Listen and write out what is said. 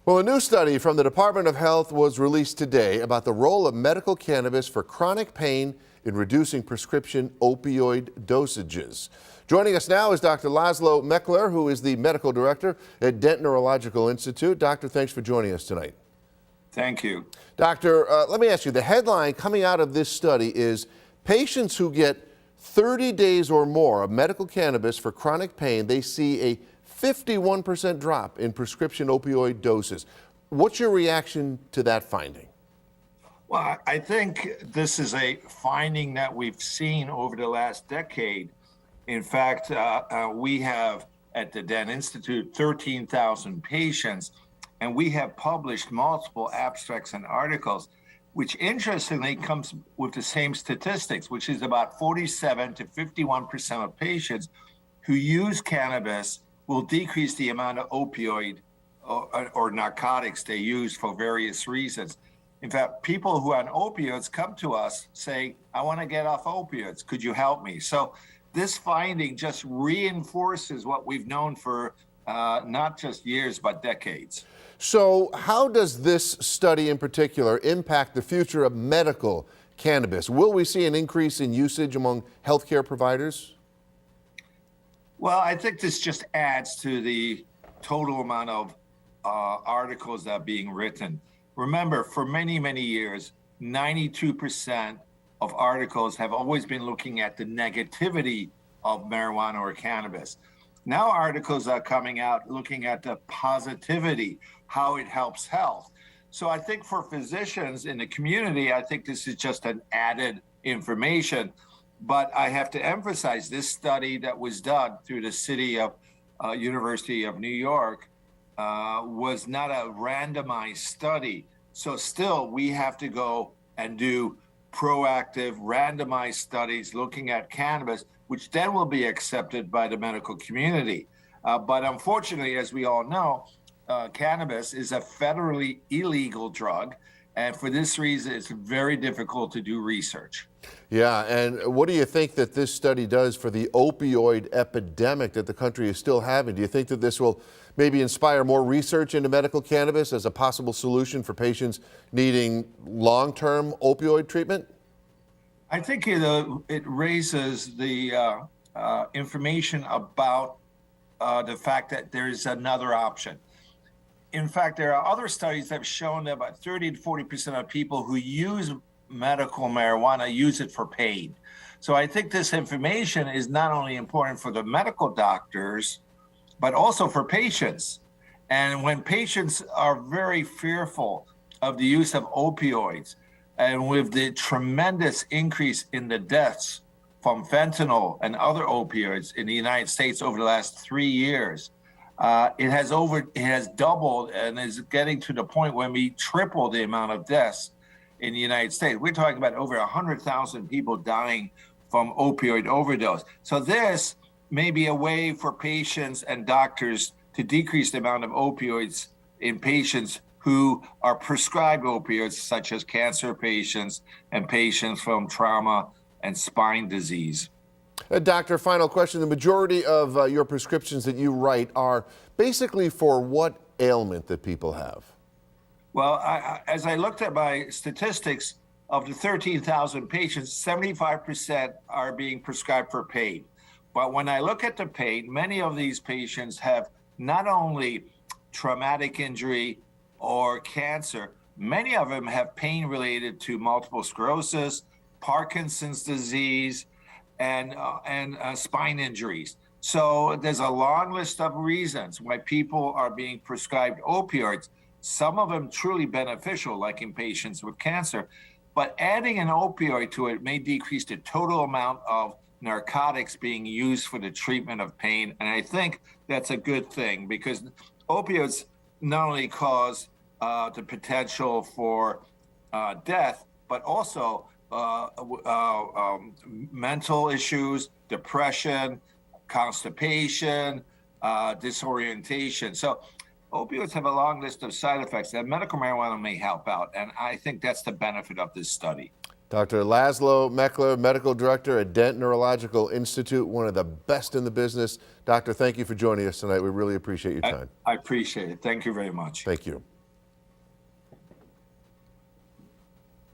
Well, a new study from the Department of Health was released today about the role of medical cannabis for chronic pain in reducing prescription opioid dosages. Joining us now is Dr. Laszlo Meckler, who is the medical director at Dent Neurological Institute. Doctor, thanks for joining us tonight. Thank you. Doctor, let me ask you, the headline coming out of this study is patients who get 30 days or more of medical cannabis for chronic pain, they see a 51% drop in prescription opioid doses. What's your reaction to that finding? Well, I think this is a finding that we've seen over the last decade. In fact, we have at the Dent Institute 13,000 patients, and we have published multiple abstracts and articles, which interestingly comes with the same statistics, which is about 47 to 51% of patients who use cannabis will decrease the amount of opioid or narcotics they use for various reasons. In fact, people who are on opioids come to us, say, I want to get off opioids. Could you help me? So this finding just reinforces what we've known for not just years, but decades. So how does this study in particular impact the future of medical cannabis? Will we see an increase in usage among healthcare providers? Well, I think this just adds to the total amount of articles that are being written. Remember, for many, many years, 92% of articles have always been looking at the negativity of marijuana or cannabis. Now articles are coming out looking at the positivity, how it helps health. So I think for physicians in the community, I think this is just an added information. But I have to emphasize this study that was done through the city of University of New York was not a randomized study. So still, we have to go and do proactive randomized studies looking at cannabis, which then will be accepted by the medical community. But unfortunately, as we all know, cannabis is a federally illegal drug. And for this reason, it's very difficult to do research. Yeah, and what do you think that this study does for the opioid epidemic that the country is still having? Do you think that this will maybe inspire more research into medical cannabis as a possible solution for patients needing long-term opioid treatment? I think it raises the information about the fact that there is another option. In fact, there are other studies that have shown that about 30 to 40% of people who use medical marijuana use it for pain. So I think this information is not only important for the medical doctors, but also for patients. And when patients are very fearful of the use of opioids, and with the tremendous increase in the deaths from fentanyl and other opioids in the United States over the last 3 years, it has doubled and is getting to the point when we triple the amount of deaths in the United States. We're talking about over 100,000 people dying from opioid overdose. So this may be a way for patients and doctors to decrease the amount of opioids in patients who are prescribed opioids, such as cancer patients and patients from trauma and spine disease. Doctor, final question. The majority of your prescriptions that you write are basically for what ailment that people have? Well, as I looked at my statistics, of the 13,000 patients, 75% are being prescribed for pain. But when I look at the pain, many of these patients have not only traumatic injury or cancer, many of them have pain related to multiple sclerosis, Parkinson's disease, and spine injuries. So there's a long list of reasons why people are being prescribed opioids, some of them truly beneficial, like in patients with cancer. But adding an opioid to it may decrease the total amount of narcotics being used for the treatment of pain. And I think that's a good thing, because opioids not only cause the potential for death, but also mental issues, depression, constipation, disorientation. So opioids have a long list of side effects that medical marijuana may help out, and I think that's the benefit of this study. Dr. Laszlo Meckler, Medical Director at Dent Neurological Institute, one of the best in the business. Doctor, thank you for joining us tonight. We really appreciate your time. I appreciate it. Thank you very much. Thank you.